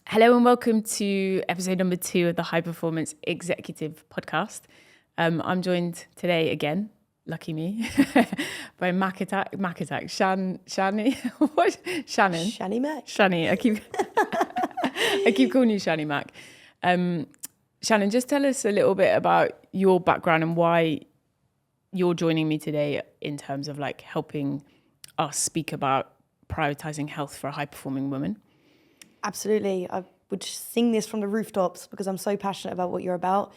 Hello and welcome to episode number 2 of the High Performance Executive Podcast. I'm joined today again, lucky me, by Shannon. What? Shannon. Shani Mac. Shani. I keep calling you Shani Mac. Shannon, just tell us a little bit about your background and why you're joining me today in terms of like helping us speak about prioritizing health for a high-performing woman. Absolutely. I would sing this from the rooftops because I'm so passionate about what you're about.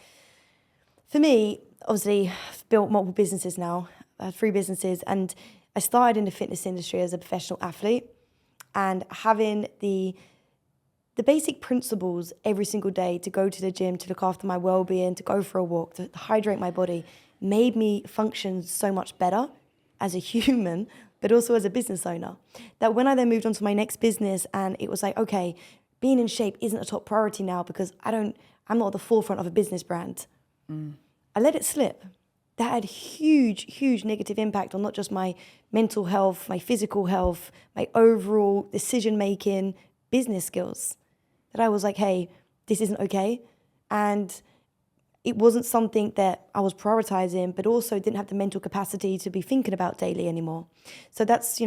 For me, obviously, I've built multiple businesses now. I have 3 businesses, and I started in the fitness industry as a professional athlete, and having the basic principles every single day to go to the gym, to look after my well-being, to go for a walk, to hydrate my body, made me function so much better as a human, but also as a business owner. That when I then moved on to my next business, and it was like, okay, being in shape isn't a top priority now because I'm not at the forefront of a business brand. I let it slip. That had huge negative impact on not just my mental health, my physical health, my overall decision-making, business skills. That I was like, hey, this isn't okay. And it wasn't something that I was prioritizing, but also didn't have the mental capacity to be thinking about daily anymore. So that's,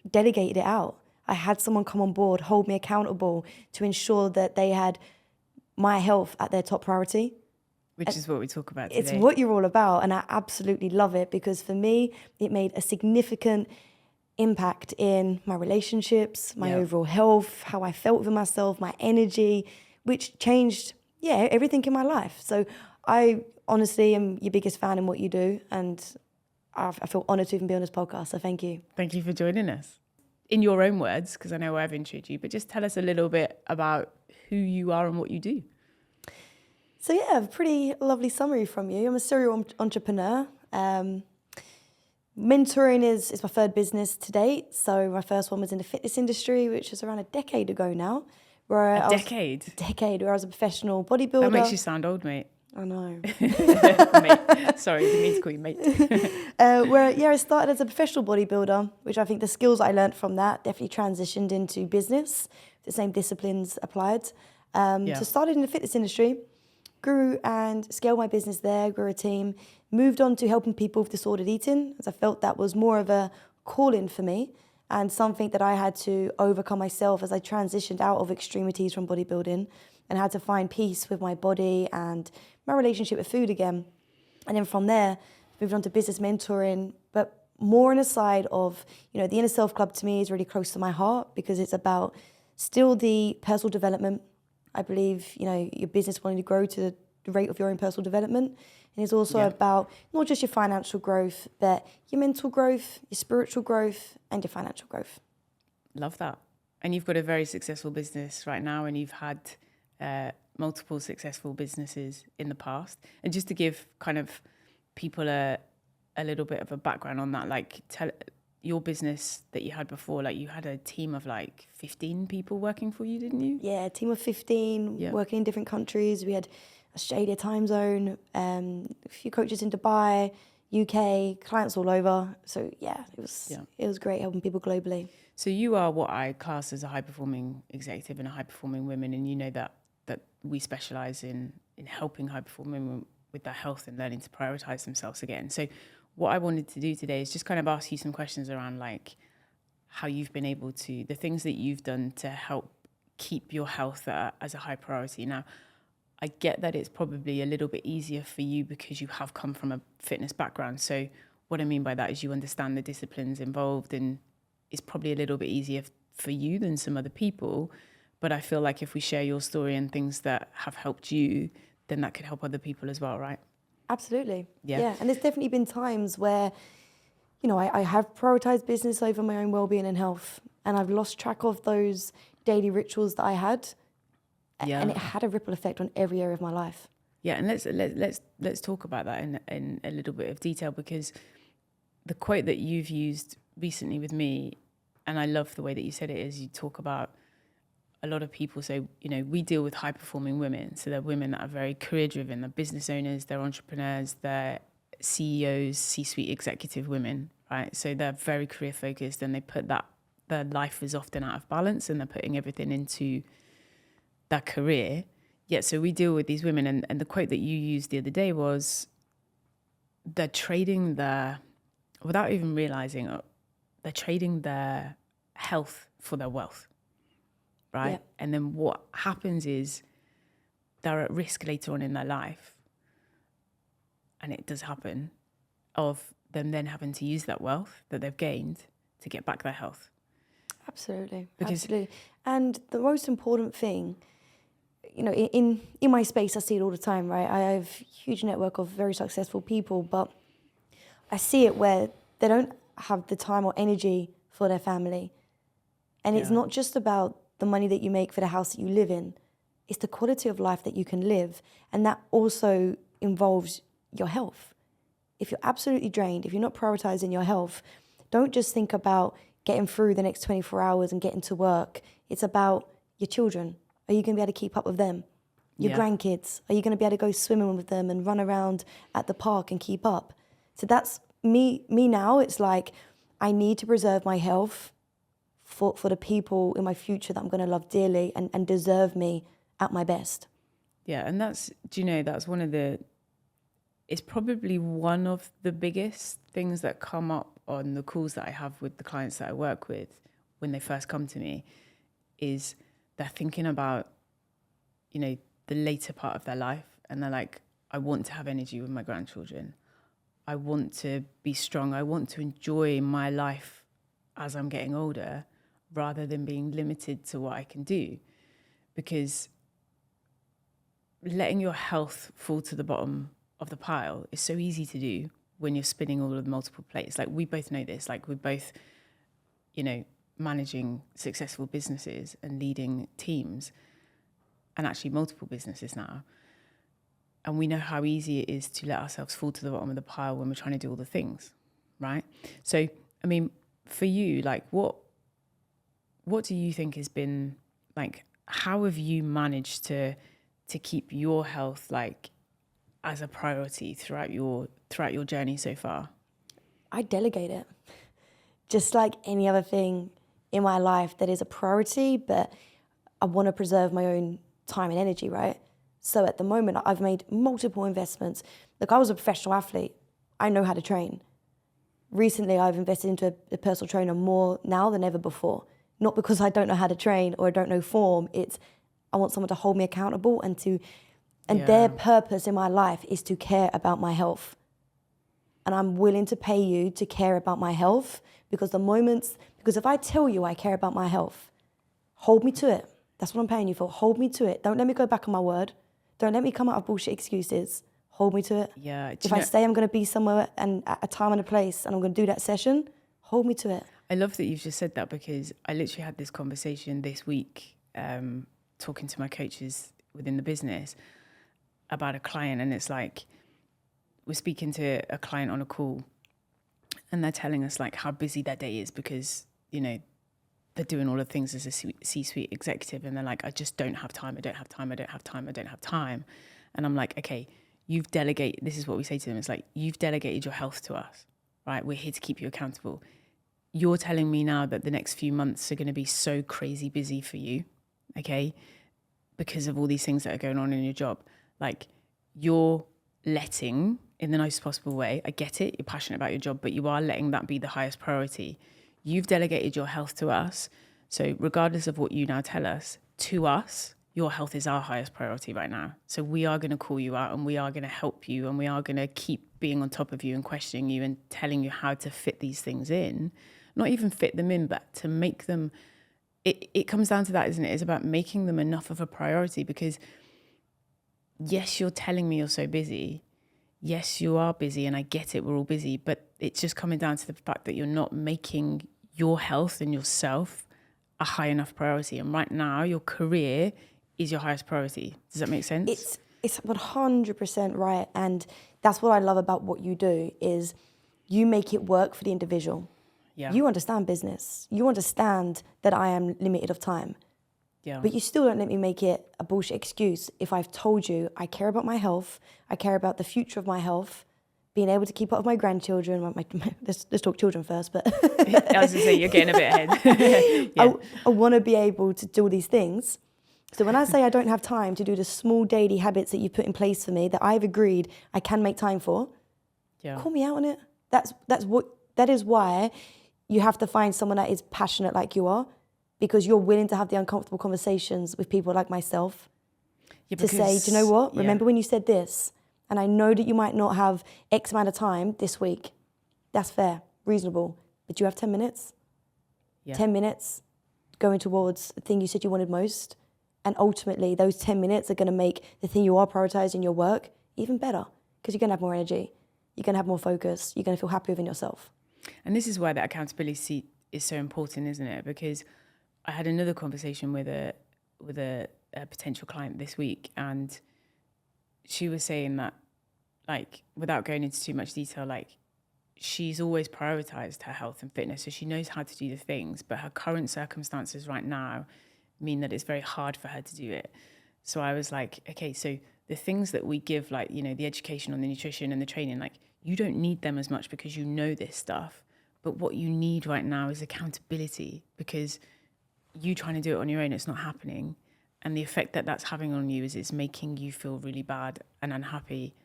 delegated it out. I had someone come on board, hold me accountable to ensure that they had my health at their top priority. Which is what we talk about today. It's what you're all about, and I absolutely love it because for me, it made a significant impact in my relationships, my overall health, how I felt with myself, my energy, which changed, everything in my life. So I honestly am your biggest fan in what you do, and I feel honoured to even be on this podcast, so thank you. Thank you for joining us. In your own words, because I know I've introduced you, but just tell us a little bit about who you are and what you do. So a pretty lovely summary from you. I'm a serial entrepreneur. Mentoring is my 3rd business to date. So my first one was in the fitness industry, which was around a decade ago now. A decade, where I was a professional bodybuilder. That makes you sound old, mate. I know. Mate. Sorry, didn't mean to call you mate. I started as a professional bodybuilder, which I think the skills I learned from that definitely transitioned into business. The same disciplines applied. So started in the fitness industry, grew and scaled my business there, grew a team, moved on to helping people with disordered eating, as I felt that was more of a calling for me and something that I had to overcome myself as I transitioned out of extremities from bodybuilding and had to find peace with my body and my relationship with food again. And then from there, moved on to business mentoring, but more on a side of, the Inner Self Club to me is really close to my heart because it's about still the personal development. I believe, your business wanting to grow to the rate of your own personal development. And it's also about not just your financial growth, but your mental growth, your spiritual growth, and your financial growth. Love that. And you've got a very successful business right now, and you've had multiple successful businesses in the past. And just to give kind of people a little bit of a background on that, like tell your business that you had before, like you had a team of like 15 people working for you, didn't you? Yeah, a team of 15 working in different countries. We had Australia time zone, a few coaches in Dubai, UK, clients all over. So it was great helping people globally. So you are what I class as a high-performing executive and a high-performing woman, and you know that we specialize in helping high-performing women with their health and learning to prioritize themselves again. So what I wanted to do today is just kind of ask you some questions around like how you've been able to, the things that you've done to help keep your health as a high priority. Now, I get that it's probably a little bit easier for you because you have come from a fitness background. So what I mean by that is you understand the disciplines involved, and it's probably a little bit easier for you than some other people. But I feel like if we share your story and things that have helped you, then that could help other people as well, right? Absolutely. Yeah. And there's definitely been times where, I have prioritized business over my own well-being and health, and I've lost track of those daily rituals that I had. And it had a ripple effect on every area of my life. Yeah, and let's talk about that in a little bit of detail, because the quote that you've used recently with me, and I love the way that you said it, is you talk about a lot of people say, we deal with high-performing women. So they're women that are very career-driven. They're business owners, they're entrepreneurs, they're CEOs, C-suite executive women, right? So they're very career-focused, and they put that, their life is often out of balance, and they're putting everything into that career. Yeah, so we deal with these women, and the quote that you used the other day was, they're trading their, without even realizing it, they're trading their health for their wealth, right? Yep. And then what happens is they're at risk later on in their life, and it does happen, of them then having to use that wealth that they've gained to get back their health. Absolutely. Because- Absolutely. And the most important thing, you know, in my space, I see it all the time, right? I have a huge network of very successful people, but I see it where they don't have the time or energy for their family. And it's Yeah. not just about the money that you make for the house that you live in. It's the quality of life that you can live. And that also involves your health. If you're absolutely drained, if you're not prioritizing your health, don't just think about getting through the next 24 hours and getting to work. It's about your children. Are you going to be able to keep up with them? Your Yeah. grandkids, are you going to be able to go swimming with them and run around at the park and keep up? So that's me now. It's like, I need to preserve my health for the people in my future that I'm going to love dearly and deserve me at my best. Yeah, and that's, do you know, that's one of the, it's probably one of the biggest things that come up on the calls that I have with the clients that I work with when they first come to me, is they're thinking about, you know, the later part of their life, and they're like, I want to have energy with my grandchildren. I want to be strong. I want to enjoy my life as I'm getting older, rather than being limited to what I can do. Because letting your health fall to the bottom of the pile is so easy to do when you're spinning all of the multiple plates. Like, we both know this. Like, we're both, you know, managing successful businesses and leading teams, and actually multiple businesses now. And we know how easy it is to let ourselves fall to the bottom of the pile when we're trying to do all the things, right? So, I mean, for you, like, what do you think has been, like, how have you managed to keep your health, like, as a priority throughout your journey so far? I delegate it. Just like any other thing in my life that is a priority, but I want to preserve my own time and energy, right? So at the moment, I've made multiple investments. Look, I was a professional athlete. I know how to train. Recently, I've invested into a personal trainer more now than ever before. Not because I don't know how to train or I don't know form. It's I want someone to hold me accountable and their purpose in my life is to care about my health. And I'm willing to pay you to care about my health because if I tell you I care about my health, hold me to it. That's what I'm paying you for. Hold me to it. Don't let me go back on my word. Don't let me come out of bullshit excuses. Hold me to it. Yeah. If I say I'm going to be somewhere and at a time and a place and I'm going to do that session, hold me to it. I love that you've just said that, because I literally had this conversation this week, talking to my coaches within the business about a client. And it's like, we're speaking to a client on a call, and they're telling us, like, how busy their day is because, you know, they're doing all the things as a C-suite executive, and they're like, I just don't have time. I don't have time. I don't have time. I don't have time. And I'm like, okay, you've delegated. This is what we say to them. It's like, you've delegated your health to us, right? We're here to keep you accountable. You're telling me now that the next few months are going to be so crazy busy for you, okay, because of all these things that are going on in your job. Like, you're letting, in the nicest possible way, I get it, you're passionate about your job, but you are letting that be the highest priority. You've delegated your health to us. So regardless of what you now tell us, to us, your health is our highest priority right now. So we are going to call you out, and we are going to help you, and we are going to keep being on top of you and questioning you and telling you how to fit these things in. Not even fit them in, but to make them, it comes down to that, isn't it? It's about making them enough of a priority, because yes, you're telling me you're so busy. Yes, you are busy, and I get it, we're all busy, but it's just coming down to the fact that you're not making your health and yourself a high enough priority. And right now, your career is your highest priority. Does that make sense? It's 100% right. And that's what I love about what you do is you make it work for the individual. Yeah. You understand business. You understand that I am limited of time. Yeah. But you still don't let me make it a bullshit excuse if I've told you I care about my health, I care about the future of my health, being able to keep up with my grandchildren. Let's talk children first, but... I was going to say, you're getting a bit ahead. Yeah. I want to be able to do all these things. So when I say I don't have time to do the small daily habits that you put in place for me that I've agreed I can make time for, call me out on it. That is why you have to find someone that is passionate like you are, because you're willing to have the uncomfortable conversations with people like myself to say, do you know what? Remember when you said this? And I know that you might not have X amount of time this week. That's fair, reasonable. But you have 10 minutes. 10 minutes going towards the thing you said you wanted most. And ultimately, those 10 minutes are going to make the thing you are prioritizing, your work, even better, because you're going to have more energy. You're going to have more focus. You're going to feel happy within yourself. And this is why that accountability is so important, isn't it? Because I had another conversation with a potential client this week, and she was saying that, like, without going into too much detail, like, she's always prioritized her health and fitness, so she knows how to do the things, but her current circumstances right now mean that it's very hard for her to do it. So I was like, okay, so the things that we give, like, you know, the education on the nutrition and the training, like, you don't need them as much because you know this stuff. But what you need right now is accountability, because you trying to do it on your own, it's not happening. And the effect that that's having on you is it's making you feel really bad and unhappy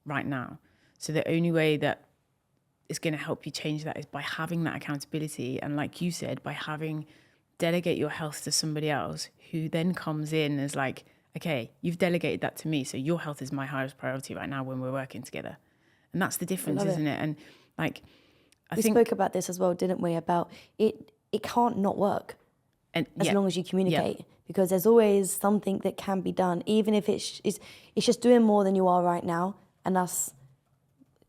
right now. So the only way that it's going to help you change that is by having that accountability. And like you said, by delegate your health to somebody else who then comes in as like, okay, you've delegated that to me, so your health is my highest priority right now when we're working together. And that's the difference, isn't it? And like, we spoke about this as well, didn't we? About it can't not work, and as long as you communicate, because there's always something that can be done, even if it's just doing more than you are right now, and that's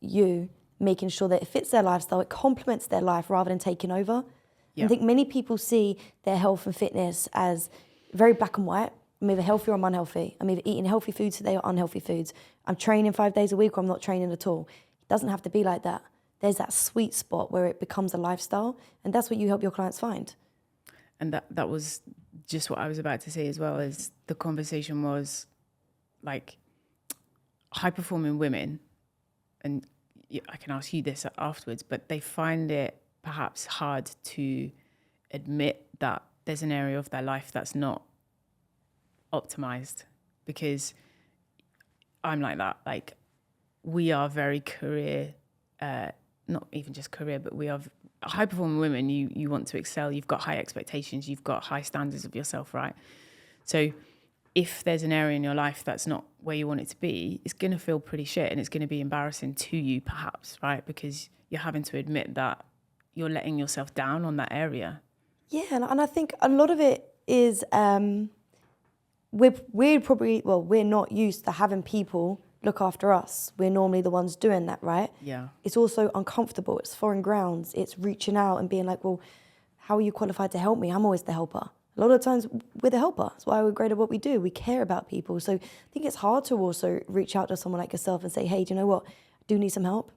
you making sure that it fits their lifestyle, it complements their life rather than taking over. I think many people see their health and fitness as very black and white. I'm either healthy or I'm unhealthy. I'm either eating healthy foods today or unhealthy foods. I'm training 5 days a week or I'm not training at all. It doesn't have to be like that. There's that sweet spot where it becomes a lifestyle, and that's what you help your clients find. And that was just what I was about to say as well, is the conversation was like high-performing women, and I can ask you this afterwards, but they find it perhaps hard to admit that there's an area of their life that's not optimized, because I'm like that. Like, we are very career, not even just career, but we are high performing women. You want to excel, you've got high expectations, you've got high standards of yourself, right? So if there's an area in your life that's not where you want it to be, it's going to feel pretty shit, and it's going to be embarrassing to you perhaps, right? Because you're having to admit that you're letting yourself down on that area. Yeah, and I think a lot of it is we're not used to having people look after us. We're normally the ones doing that, right? Yeah. It's also uncomfortable. It's foreign grounds. It's reaching out and being like, well, how are you qualified to help me? I'm always the helper. A lot of times we're the helper. That's why we're great at what we do. We care about people. So I think it's hard to also reach out to someone like yourself and say, hey, do you know what? I do need some help.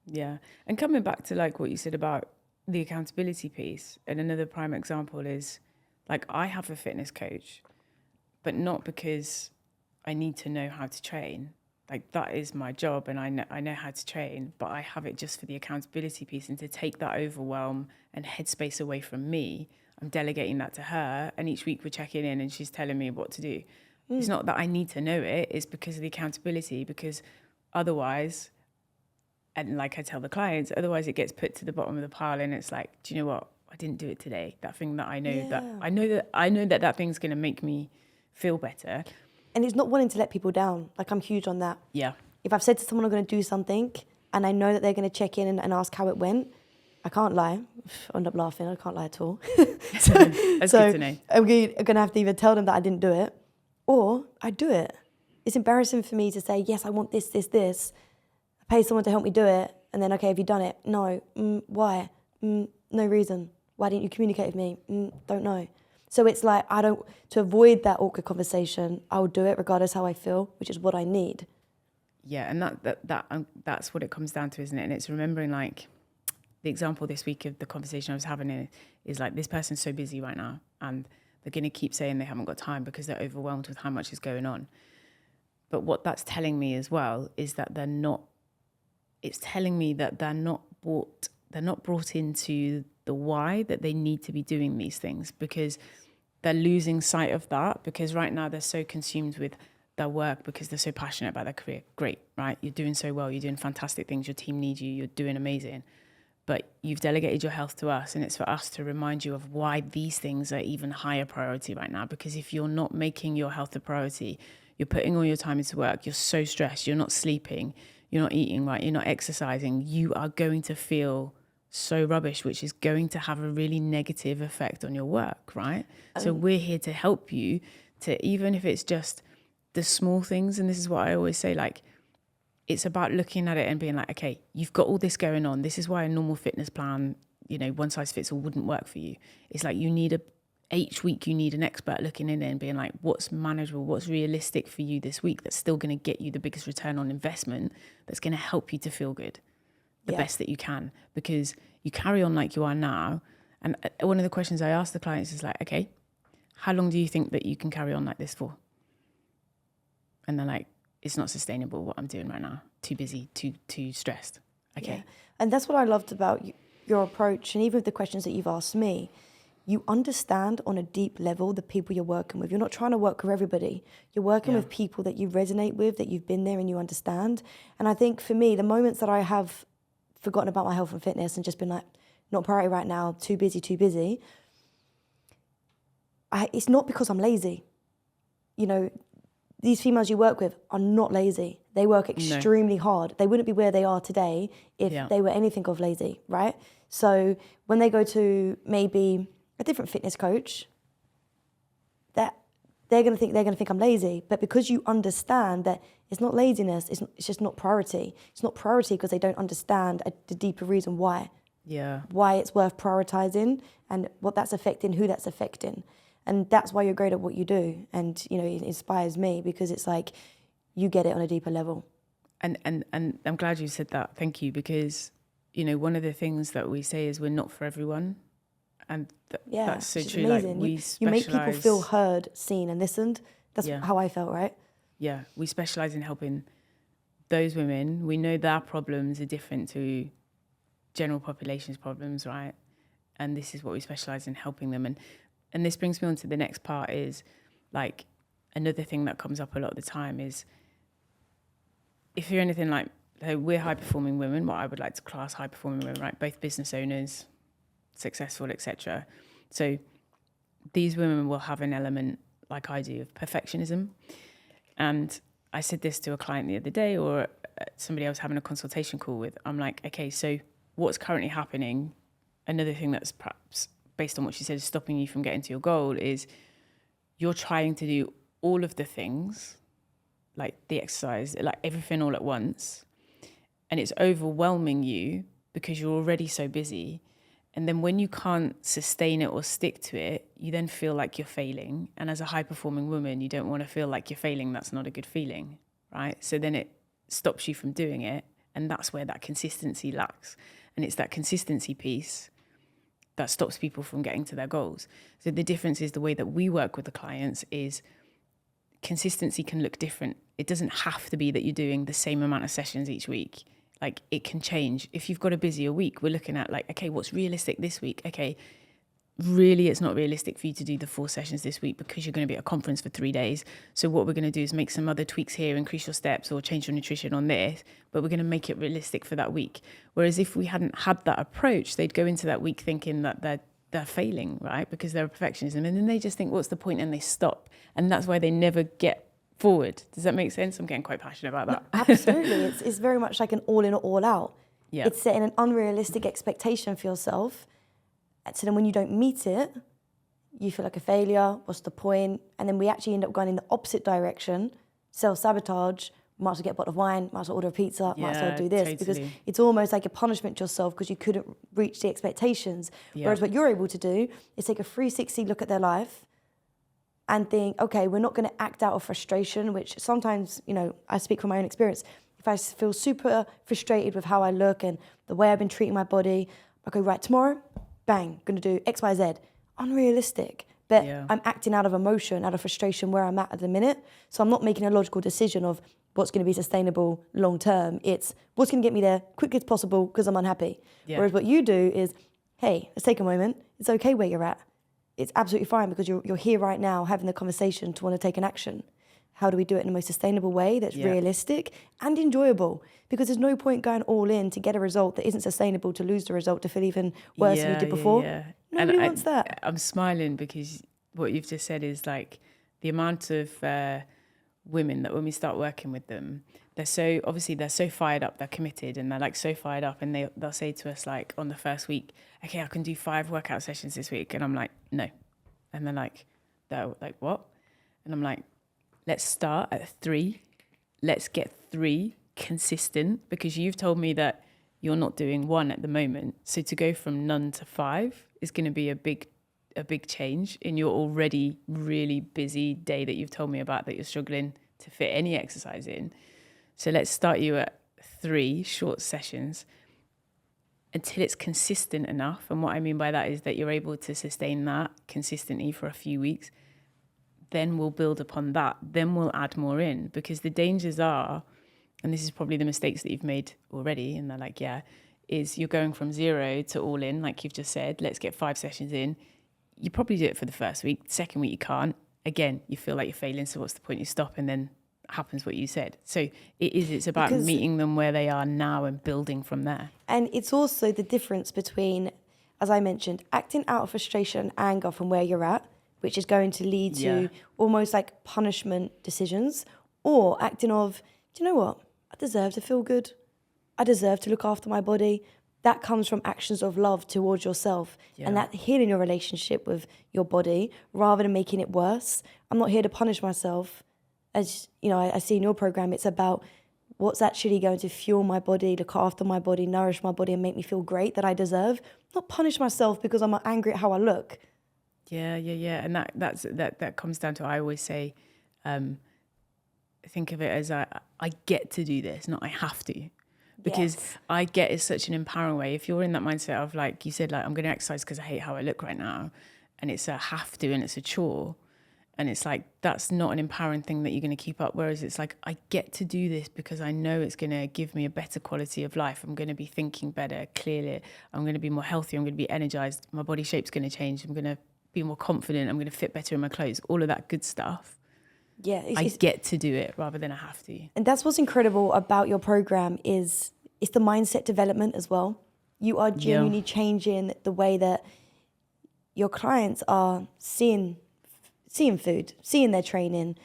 Yeah. And coming back to like what you said about the accountability piece, and another prime example is, like, I have a fitness coach, but not because I need to know how to train. Like, that is my job, and I know how to train, but I have it just for the accountability piece, and to take that overwhelm and headspace away from me. I'm delegating that to her, and each week we're checking in and she's telling me what to do. It's not that I need to know it, it's because of the accountability, because otherwise, and like I tell the clients, otherwise it gets put to the bottom of the pile, and it's like, do you know what? I didn't do it today. That thing that I know that thing's going to make me feel better. And it's not wanting to let people down. Like, I'm huge on that. Yeah. If I've said to someone I'm going to do something and I know that they're going to check in and ask how it went, I can't lie. I end up laughing. I can't lie at all. That's good to know. I'm going to have to either tell them that I didn't do it, or I do it. It's embarrassing for me to say, yes, I want this. I pay someone to help me do it. And then, okay, have you done it? No. Why? No reason. Why didn't you communicate with me? Don't know. So it's like, to avoid that awkward conversation, I will do it regardless how I feel, which is what I need. Yeah, and that's what it comes down to, isn't it? And it's remembering, like, the example this week of the conversation I was having is like, this person's so busy right now, and they're going to keep saying they haven't got time because they're overwhelmed with how much is going on. But what that's telling me as well is that they're not brought into the why that they need to be doing these things, because they're losing sight of that, because right now they're so consumed with their work because they're so passionate about their career. Great, right? You're doing so well. You're doing fantastic things. Your team needs you. You're doing amazing. But you've delegated your health to us, and it's for us to remind you of why these things are even higher priority right now. Because if you're not making your health a priority, you're putting all your time into work, you're so stressed, you're not sleeping, you're not eating right, you're not exercising, you are going to feel so rubbish, which is going to have a really negative effect on your work, right? So we're here to help you to, even if it's just the small things, and this is what I always say, like, it's about looking at it and being like, okay, you've got all this going on. This is why a normal fitness plan, you know, one size fits all wouldn't work for you. It's like each week you need an expert looking in there and being like, what's manageable, what's realistic for you this week that's still going to get you the biggest return on investment, that's going to help you to feel good, the best that you can. Because you carry on like you are now. And one of the questions I ask the clients is like, okay, how long do you think that you can carry on like this for? And they're like, it's not sustainable what I'm doing right now. Too busy, too stressed. Okay. Yeah. And that's what I loved about your approach, and even with the questions that you've asked me. You understand on a deep level the people you're working with. You're not trying to work with everybody. You're working with people that you resonate with, that you've been there and you understand. And I think for me, the moments that I have forgotten about my health and fitness and just been like, not priority right now, too busy, it's not because I'm lazy. You know, these females you work with are not lazy. They work extremely hard. They wouldn't be where they are today if they were anything of lazy, right? So when they go to maybe a different fitness coach, that they're gonna think I'm lazy. But because you understand that it's not laziness, it's just not priority. It's not priority because they don't understand the deeper reason why. Yeah. Why it's worth prioritizing and what that's affecting, who that's affecting. And that's why you're great at what you do. And, you know, it inspires me because it's like you get it on a deeper level. And I'm glad you said that. Thank you. Because, you know, one of the things that we say is we're not for everyone. And that's so true. Amazing. Like you make people feel heard, seen and listened. That's how I felt, right? Yeah. We specialize in helping those women. We know their problems are different to general population's problems, right? And this is what we specialize in, helping them. And this brings me on to the next part is, like, another thing that comes up a lot of the time is, if you're anything like, we're high-performing women, what I would like to class high-performing women, right? Both business owners, successful, etc. So these women will have an element, like I do, of perfectionism. And I said this to a client the other day, or somebody I was having a consultation call with. I'm like, okay, so what's currently happening, another thing that's perhaps based on what she said is stopping you from getting to your goal, is you're trying to do all of the things, like the exercise, like everything all at once. And it's overwhelming you because you're already so busy. And then when you can't sustain it or stick to it, you then feel like you're failing. And as a high-performing woman, you don't want to feel like you're failing. That's not a good feeling, right? So then it stops you from doing it. And that's where that consistency lacks. And it's that consistency piece that stops people from getting to their goals. So the difference is the way that we work with the clients is consistency can look different. It doesn't have to be that you're doing the same amount of sessions each week. Like, it can change. If you've got a busier week, we're looking at like, okay, what's realistic this week? Okay, really it's not realistic for you to do the 4 sessions this week because you're going to be at a conference for 3 days. So what we're going to do is make some other tweaks here, increase your steps or change your nutrition on this, but we're going to make it realistic for that week. Whereas if we hadn't had that approach, they'd go into that week thinking that they're failing, right? Because they're a perfectionism. And then they just think, what's the point? And they stop. And that's why they never get forward. Does that make sense? I'm getting quite passionate about that. Absolutely. It's very much like an all in or all out. Yeah. It's setting an unrealistic expectation for yourself. So then when you don't meet it, you feel like a failure. What's the point? And then we actually end up going in the opposite direction, self-sabotage. Might as well get a bottle of wine, might as well order a pizza, might as well do this. Totally. Because it's almost like a punishment to yourself because you couldn't reach the expectations. Yeah. Whereas what you're able to do is take a 360 look at their life and think, okay, we're not going to act out of frustration, which sometimes, you know, I speak from my own experience. If I feel super frustrated with how I look and the way I've been treating my body, I go, right, tomorrow, bang, going to do X, Y, Z. Unrealistic. But I'm acting out of emotion, out of frustration where I'm at the minute. So I'm not making a logical decision of what's going to be sustainable long term. It's what's going to get me there quickly as possible because I'm unhappy. Yeah. Whereas what you do is, hey, let's take a moment. It's okay where you're at. it's absolutely fine because you're here right now having the conversation to want to take an action. How do we do it in the most sustainable way that's realistic and enjoyable? Because there's no point going all in to get a result that isn't sustainable, to lose the result, to feel even worse than you did before. Nobody wants that. I'm smiling because what you've just said is like the amount of women that when we start working with them, they're so fired up, they're committed, and they're like so fired up, and they'll say to us like on the first week, okay, I can do 5 workout sessions this week, and I'm like, no, and they're like what? And I'm like, let's start at 3, let's get 3 consistent, because you've told me that you're not doing 1 at the moment, so to go from none to 5 is going to be a big change in your already really busy day that you've told me about, that you're struggling to fit any exercise in. So let's start you at 3 short sessions until it's consistent enough. And what I mean by that is that you're able to sustain that consistently for a few weeks. Then we'll build upon that. Then we'll add more in, because the dangers are, and this is probably the mistakes that you've made already, and they're like, is you're going from 0 to all in, like you've just said, let's get 5 sessions in. You probably do it for the first week. Second week, you can't. Again, you feel like you're failing. So what's the point? You stop, and then happens what you said. So it's about meeting them where they are now and building from there. And it's also the difference between, as I mentioned, acting out of frustration and anger from where you're at, which is going to lead to almost like punishment decisions, or acting of, do you know what? I deserve to feel good. I deserve to look after my body. That comes from actions of love towards yourself, and that healing your relationship with your body rather than making it worse. I'm not here to punish myself. As you know, I see in your program, it's about what's actually going to fuel my body, look after my body, nourish my body, and make me feel great, that I deserve. Not punish myself because I'm angry at how I look. Yeah. And that comes down to, I always say, think of it as I get to do this, not I have to. Because I get is such an empowering way. If you're in that mindset of, like you said, like, I'm going to exercise because I hate how I look right now, and it's a have to and it's a chore, and it's like, that's not an empowering thing that you're going to keep up. Whereas it's like, I get to do this because I know it's going to give me a better quality of life. I'm going to be thinking better, clearly. I'm going to be more healthy. I'm going to be energized. My body shape's going to change. I'm going to be more confident. I'm going to fit better in my clothes. All of that good stuff. Yeah, I get to do it rather than I have to. And that's what's incredible about your program, is it's the mindset development as well. You are genuinely changing the way that your clients are seeing food, seeing their training,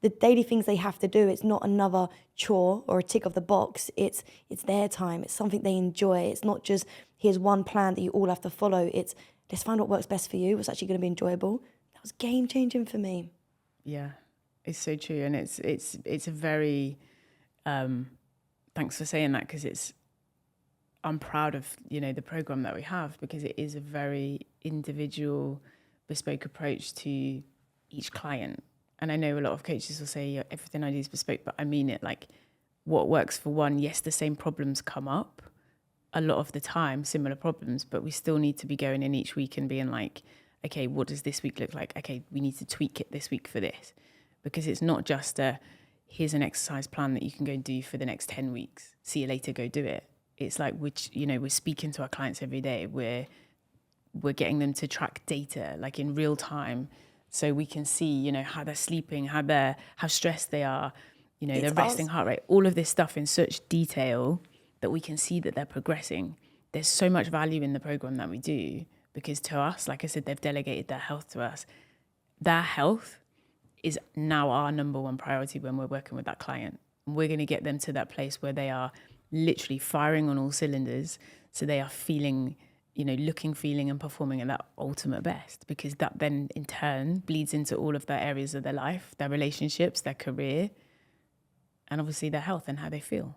the daily things they have to do. It's not another chore or a tick of the box. It's their time. It's something they enjoy. It's not just, here's one plan that you all have to follow. It's, let's find what works best for you, what's actually going to be enjoyable. That was game changing for me. Yeah, it's so true. And it's a very, thanks for saying that, because I'm proud of, the program that we have, because it is a very individual, bespoke approach to each client. And I know a lot of coaches will say everything I do is bespoke, but I mean it. Like, what works for one, yes, the same problems come up a lot of the time, similar problems, but we still need to be going in each week and being like, okay, what does this week look like? Okay, we need to tweak it this week for this, because it's not just here's an exercise plan that you can go and do for the next 10 weeks. See you later, go do it. It's like, we're speaking to our clients every day. We're getting them to track data, like in real time, so we can see, how they're sleeping, how stressed they are, their resting heart rate, all of this stuff in such detail that we can see that they're progressing. There's so much value in the program that we do, because to us, like I said, they've delegated their health to us. Their health is now our number one priority when we're working with that client. We're going to get them to that place where they are literally firing on all cylinders, so they are feeling, looking, feeling and performing at that ultimate best, because that then in turn bleeds into all of their areas of their life, their relationships, their career, and obviously their health and how they feel.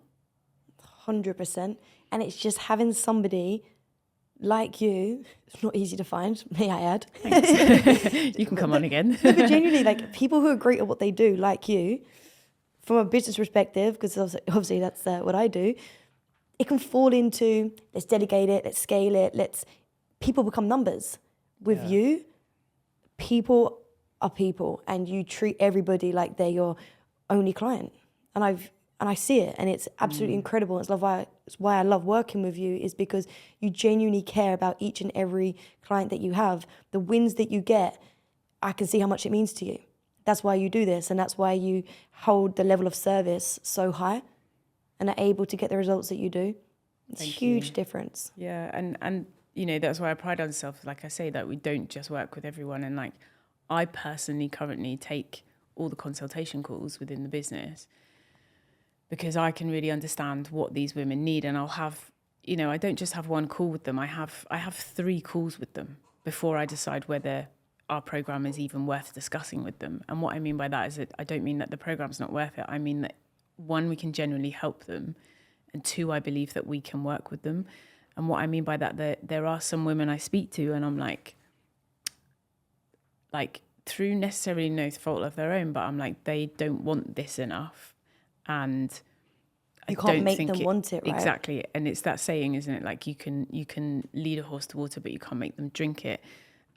100%. And it's just having somebody like you. It's not easy to find, may I add. Thanks. You can come on again. No, but genuinely, like, people who are great at what they do, like you, from a business perspective, because obviously that's what I do, it can fall into, let's delegate it, let's scale it, people become numbers. With you, people are people, and you treat everybody like they're your only client. And And I see it, and it's absolutely incredible. It's why I love working with you, is because you genuinely care about each and every client that you have. The wins that you get, I can see how much it means to you. That's why you do this, and that's why you hold the level of service so high and are able to get the results that you do. It's a huge difference. Yeah, and you know, that's why I pride ourselves, like I say, that we don't just work with everyone. And like, I personally currently take all the consultation calls within the business because I can really understand what these women need. And I'll have, you know, I don't just have one call with them. I have 3 calls with them before I decide whether our program is even worth discussing with them. And what I mean by that is that I don't mean that the program's not worth it. I mean that, 1, we can genuinely help them, and 2, I believe that we can work with them. And what I mean by that, there are some women I speak to and I'm like through necessarily no fault of their own, but I'm like, they don't want this enough. And you can't make them want it, right? Exactly. And it's that saying, isn't it? Like, you can lead a horse to water, but you can't make them drink it.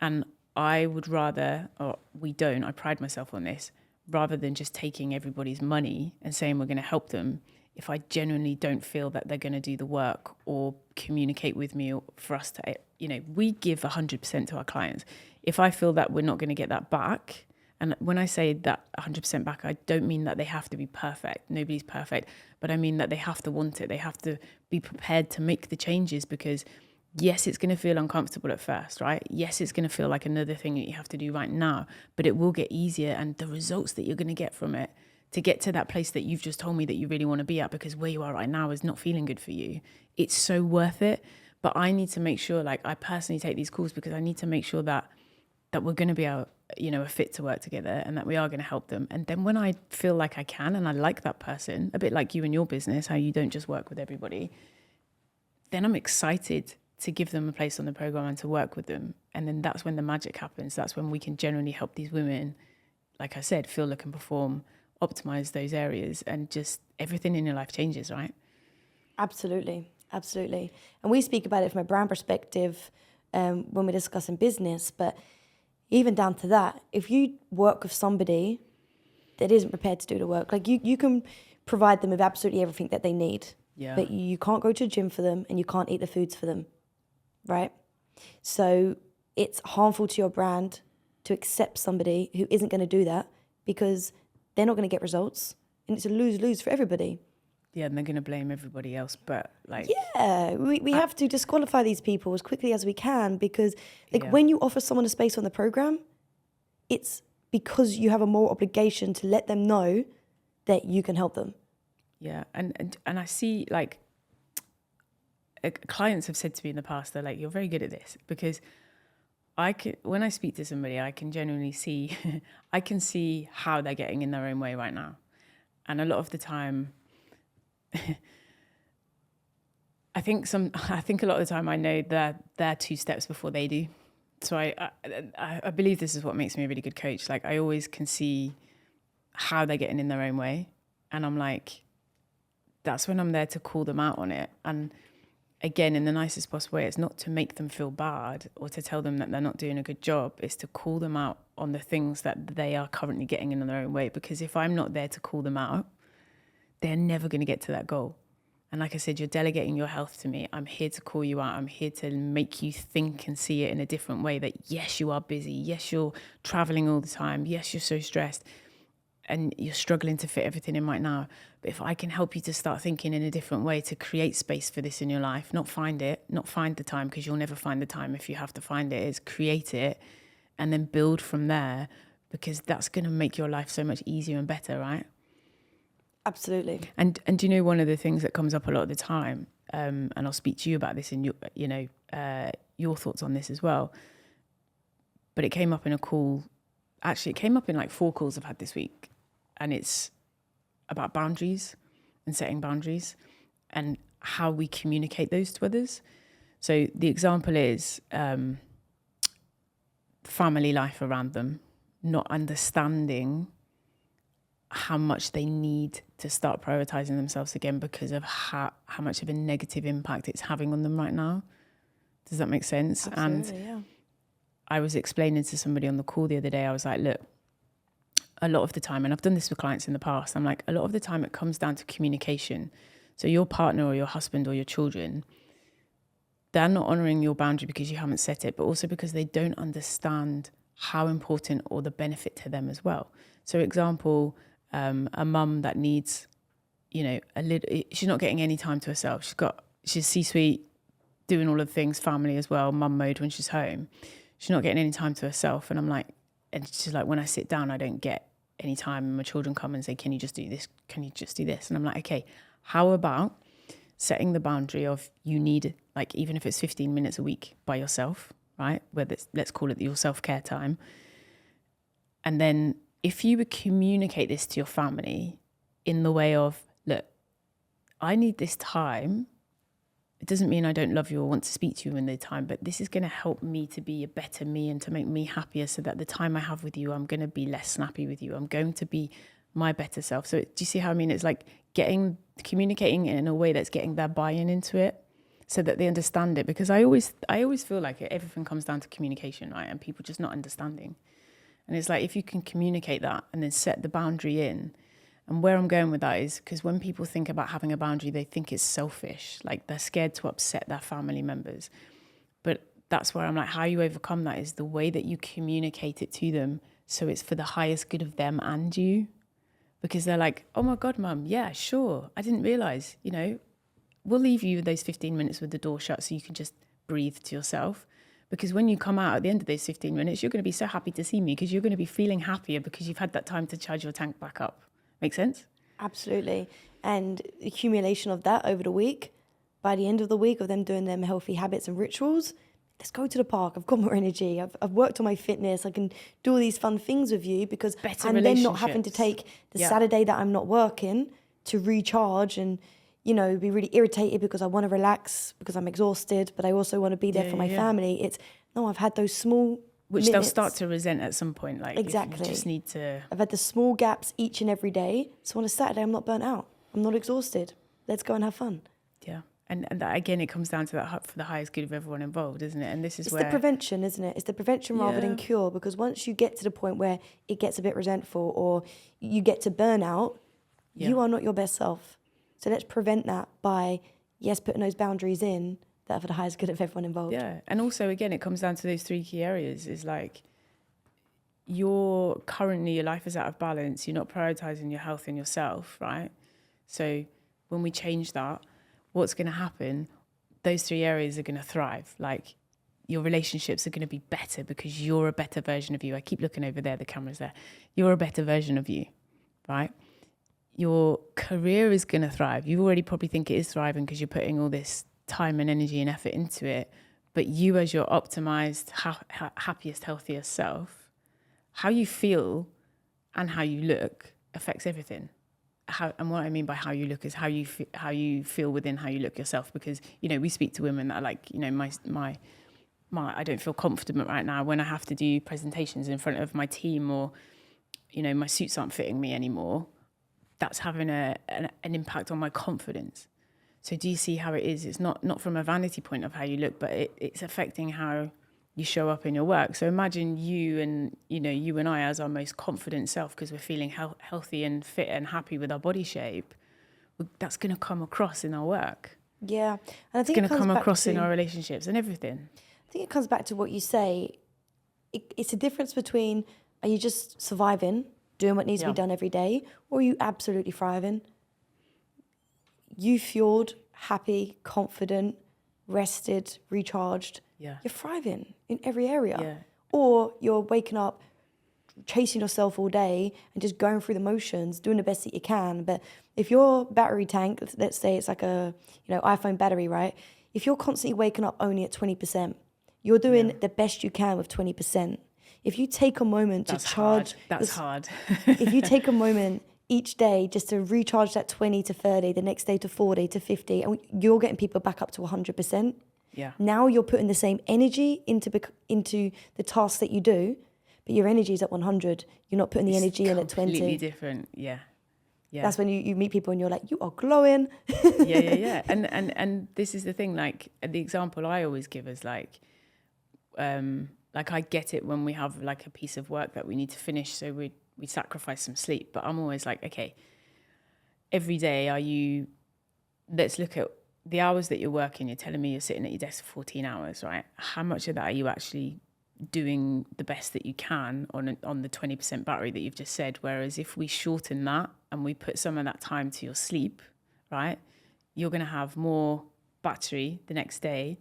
And I would rather, or we don't, I pride myself on this, rather than just taking everybody's money and saying we're going to help them, if I genuinely don't feel that they're going to do the work or communicate with me, or for us to, you know, we give 100% to our clients. If I feel that we're not going to get that back, and when I say that 100% back, I don't mean that they have to be perfect. Nobody's perfect. But I mean that they have to want it. They have to be prepared to make the changes, because yes, it's going to feel uncomfortable at first, right? Yes, it's going to feel like another thing that you have to do right now, but it will get easier. And the results that you're going to get from it, to get to that place that you've just told me that you really want to be at, because where you are right now is not feeling good for you, it's so worth it. But I need to make sure, like, I personally take these calls because I need to make sure that we're going to be a fit to work together, and that we are going to help them. And then when I feel like I can, and I like that person, a bit like you in your business, how you don't just work with everybody, then I'm excited to give them a place on the program and to work with them. And then that's when the magic happens. That's when we can generally help these women, like I said, feel, look and perform, optimize those areas, and just everything in your life changes, right? Absolutely. Absolutely. And we speak about it from a brand perspective when we're discussing business, but even down to that, if you work with somebody that isn't prepared to do the work, like you can provide them with absolutely everything that they need, but you can't go to the gym for them and you can't eat the foods for them, right? So it's harmful to your brand to accept somebody who isn't going to do that, because they're not going to get results, and it's a lose-lose for everybody. Yeah, and they're going to blame everybody else, but like... Yeah, we have to disqualify these people as quickly as we can, because when you offer someone a space on the program, it's because you have a moral obligation to let them know that you can help them. Yeah, and I see, like, clients have said to me in the past, they're like, you're very good at this, because when I speak to somebody, I can genuinely see, I can see how they're getting in their own way right now. And a lot of the time, I think a lot of the time I know that they're 2 steps before they do. So I believe this is what makes me a really good coach. Like, I always can see how they're getting in their own way. And I'm like, that's when I'm there to call them out on it. And again, in the nicest possible way, it's not to make them feel bad or to tell them that they're not doing a good job. It's to call them out on the things that they are currently getting in their own way. Because if I'm not there to call them out, they're never going to get to that goal. And like I said, you're delegating your health to me. I'm here to call you out. I'm here to make you think and see it in a different way, that yes, you are busy. Yes, you're traveling all the time. Yes, you're so stressed and you're struggling to fit everything in right now. But if I can help you to start thinking in a different way, to create space for this in your life, not find the time, because you'll never find the time if you have to find it, is create it and then build from there, because that's going to make your life so much easier and better, right? Absolutely. And you know, one of the things that comes up a lot of the time, and I'll speak to you about this in your thoughts on this as well, but it came up in a call. Actually, it came up in like 4 calls I've had this week, and it's about boundaries and setting boundaries and how we communicate those to others. So the example is family life around them, not understanding how much they need to start prioritizing themselves again because of how much of a negative impact it's having on them right now. Does that make sense? Absolutely, and yeah. I was explaining to somebody on the call the other day, I was like, look, a lot of the time, and I've done this with clients in the past, I'm like, a lot of the time it comes down to communication. So your partner or your husband or your children, they're not honoring your boundary because you haven't set it, but also because they don't understand how important or the benefit to them as well. So example, a mum that needs, she's not getting any time to herself. She's C-suite, doing all of the things, family as well, mum mode when she's home. She's not getting any time to herself. And I'm like, and she's like, when I sit down, I don't get any time. And my children come and say, can you just do this? Can you just do this? And I'm like, okay, how about setting the boundary of you need, like, even if it's 15 minutes a week by yourself, right? Whether it's, let's call it your self-care time. And then if you would communicate this to your family in the way of, look, I need this time. It doesn't mean I don't love you or want to speak to you in the time, but this is going to help me to be a better me and to make me happier, so that the time I have with you, I'm going to be less snappy with you. I'm going to be my better self. So do you see how I mean? It's like communicating in a way that's getting their buy-in into it so that they understand it. Because I always feel like everything comes down to communication, right? And people just not understanding. And it's like, if you can communicate that and then set the boundary in. And where I'm going with that is because when people think about having a boundary, they think it's selfish. Like they're scared to upset their family members. But that's where I'm like, how you overcome that is the way that you communicate it to them. So it's for the highest good of them and you. Because they're like, oh my God, mum, yeah, sure. I didn't realize, we'll leave you those 15 minutes with the door shut so you can just breathe to yourself. Because when you come out at the end of those 15 minutes, you're going to be so happy to see me because you're going to be feeling happier because you've had that time to charge your tank back up. Make sense? Absolutely. And accumulation of that over the week, by the end of the week of them doing them healthy habits and rituals, let's go to the park. I've got more energy. I've worked on my fitness. I can do all these fun things with you because I'm then not having to take the Saturday that I'm not working to recharge and, be really irritated because I want to relax because I'm exhausted, but I also want to be there for my family. I've had those small which minutes. They'll start to resent at some point. Like, exactly. You just need to... I've had the small gaps each and every day. So on a Saturday, I'm not burnt out. I'm not exhausted. Let's go and have fun. Yeah. And that, again, it comes down to that for the highest good of everyone involved, isn't it? And this is it's the prevention, isn't it? It's the prevention rather than cure. Because once you get to the point where it gets a bit resentful or you get to burnout, you are not your best self. So let's prevent that by, putting those boundaries in that are for the highest good of everyone involved. Yeah. And also, again, it comes down to those three key areas. Is like, your life is out of balance. You're not prioritizing your health and yourself, right? So when we change that, what's going to happen? Those three areas are going to thrive. Like, your relationships are going to be better because you're a better version of you. I keep looking over there, the camera's there. You're a better version of you, right? Your career is going to thrive. You already probably think it is thriving because you're putting all this time and energy and effort into it. But you, as your optimized, happiest, healthiest self, how you feel and how you look affects everything. And what I mean by how you look is how you feel within how you look yourself. Because, we speak to women that are like, my I don't feel confident right now when I have to do presentations in front of my team, or, my suits aren't fitting me anymore. That's having an impact on my confidence. So do you see how it is? It's not from a vanity point of how you look, but it's affecting how you show up in your work. So imagine you and I as our most confident self, because we're feeling healthy and fit and happy with our body shape. That's going to come across in our work. Yeah. And I think it's going to come across in our relationships and everything. I think it comes back to what you say. It's a difference between, are you just surviving, doing what needs to be done every day, or are you absolutely thriving? You fueled, happy, confident, rested, recharged. Yeah. You're thriving in every area. Yeah. Or you're waking up, chasing yourself all day and just going through the motions, doing the best that you can. But if your battery tank, let's say it's like a iPhone battery, right? If you're constantly waking up only at 20%, you're doing the best you can with 20%. If you take a moment to charge... That's hard. If you take a moment each day just to recharge that 20 to 30, the next day to 40 to 50, and you're getting people back up to 100%. Yeah. Now you're putting the same energy into the tasks that you do, but your energy is at 100. You're not putting the energy in at 20. Completely different, yeah. That's when you meet people and you're like, you are glowing. Yeah. And this is the thing, like, the example I always give is like I get it when we have like a piece of work that we need to finish. So we sacrifice some sleep. But I'm always like, okay, every day let's look at the hours that you're working. You're telling me you're sitting at your desk for 14 hours, right? How much of that are you actually doing the best that you can on the 20% battery that you've just said? Whereas if we shorten that and we put some of that time to your sleep, right, you're going to have more battery the next day.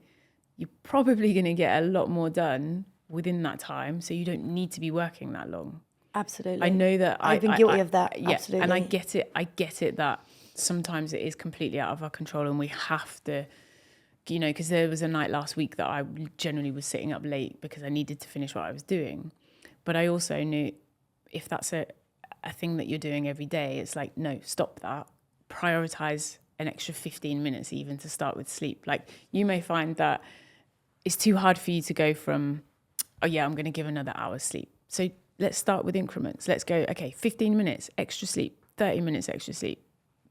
You're probably going to get a lot more done within that time, so you don't need to be working that long. Absolutely. I know that I've been guilty of that. Yeah, Absolutely. and I get it that sometimes it is completely out of our control, and we have to, because there was a night last week that I generally was sitting up late because I needed to finish what I was doing. But I also knew if that's a thing that you're doing every day, it's like, no, stop that. Prioritize an extra 15 minutes even to start with sleep. Like, you may find that it's too hard for you to go from, oh yeah, I'm going to give another hour's sleep. So let's start with increments. Let's go, okay, 15 minutes extra sleep, 30 minutes extra sleep.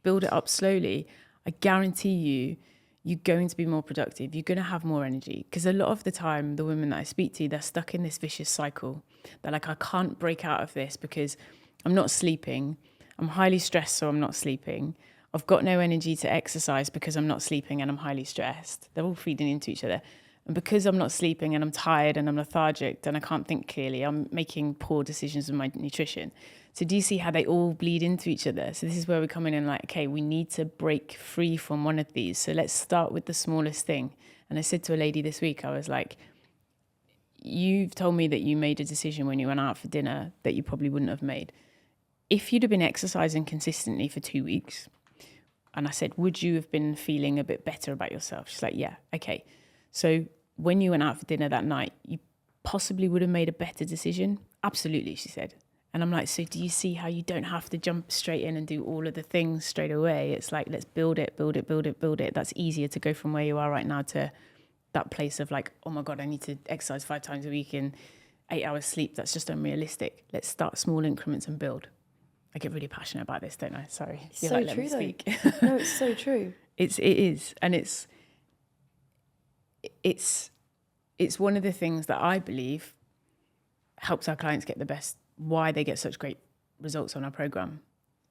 Build it up slowly. I guarantee you're going to be more productive. You're going to have more energy. Because a lot of the time, the women that I speak to, they're stuck in this vicious cycle. They're like, I can't break out of this because I'm not sleeping. I'm highly stressed, so I'm not sleeping. I've got no energy to exercise because I'm not sleeping and I'm highly stressed. They're all feeding into each other. And because I'm not sleeping and I'm tired and I'm lethargic and I can't think clearly, I'm making poor decisions with my nutrition. So do you see how they all bleed into each other? So this is where we come in and like, okay, we need to break free from one of these. So let's start with the smallest thing. And I said to a lady this week, I was like, you've told me that you made a decision when you went out for dinner that you probably wouldn't have made. If you'd have been exercising consistently for 2 weeks, and I said, would you have been feeling a bit better about yourself? She's like, yeah, okay. So when you went out for dinner that night, you possibly would have made a better decision. Absolutely, she said. And I'm like, so do you see how you don't have to jump straight in and do all of the things straight away? It's like, let's build it. That's easier to go from where you are right now to that place of like, oh my God, I need to exercise 5 times a week and 8 hours sleep. That's just unrealistic. Let's start small increments and build. I get really passionate about this, don't I? Sorry. It's so true, though. No, it's so true. It is. And it's one of the things that I believe helps our clients get the best, why they get such great results on our program,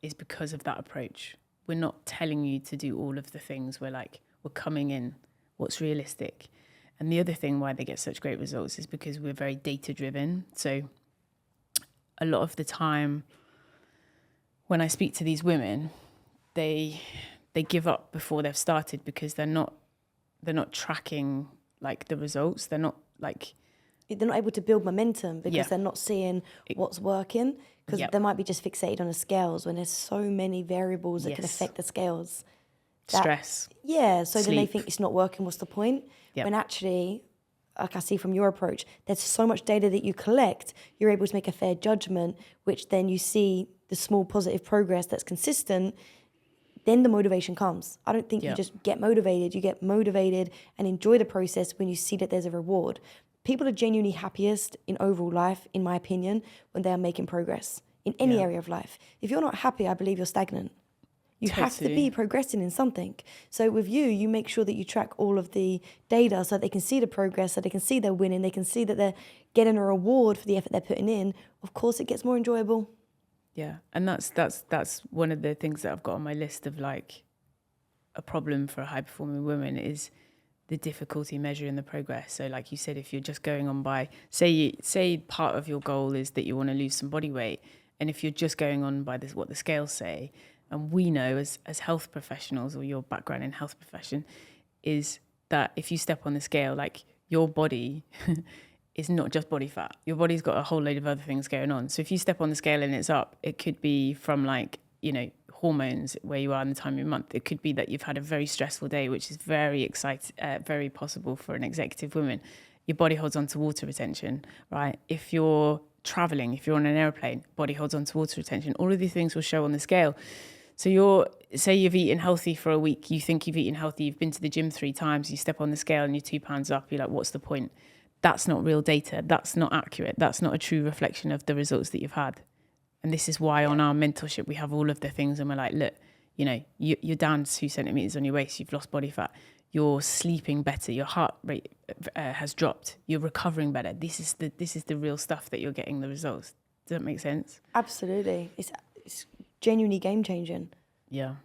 is because of that approach. We're not telling you to do all of the things. We're coming in, what's realistic. And the other thing why they get such great results is because we're very data driven. So a lot of the time when I speak to these women, they give up before they've started because they're not tracking like the results. They're not able to build momentum because they're not seeing what's working, because they might be just fixated on the scales when there's so many variables that can affect the scales. Stress. So sleep. Then they think it's not working, what's the point? Yep. When actually, like I see from your approach, there's so much data that you collect, you're able to make a fair judgment, which then you see the small positive progress that's consistent, then the motivation comes. I don't think you just get motivated. You get motivated and enjoy the process when you see that there's a reward. People are genuinely happiest in overall life, in my opinion, when they are making progress in any area of life. If you're not happy, I believe you're stagnant. You have to be progressing in something. So with you make sure that you track all of the data so they can see the progress, so they can see they're winning, they can see that they're getting a reward for the effort they're putting in. Of course, it gets more enjoyable. Yeah, and that's one of the things that I've got on my list of like a problem for high-performing women is the difficulty measuring the progress. So like you said, if you're just going on by, say part of your goal is that you want to lose some body weight, and if you're just going on by this, what the scales say, and we know as health professionals, or your background in health profession, is that if you step on the scale, like your body is not just body fat. Your body's got a whole load of other things going on. So if you step on the scale and it's up, it could be from like, hormones, where you are in the time of your month. It could be that you've had a very stressful day, which is very very possible for an executive woman. Your body holds on to water retention, right? If you're traveling, if you're on an airplane, body holds on to water retention. All of these things will show on the scale. So say you've eaten healthy for a week, you think you've eaten healthy, you've been to the gym 3 times, you step on the scale and you're 2 pounds up, you're like, what's the point? That's not real data. That's not accurate. That's not a true reflection of the results that you've had. And this is why on our mentorship, we have all of the things and we're like, look, you're down 2 centimeters on your waist, you've lost body fat, you're sleeping better, your heart rate has dropped, you're recovering better. This is the real stuff that you're getting the results. Does that make sense? Absolutely. It's genuinely game changing. Yeah.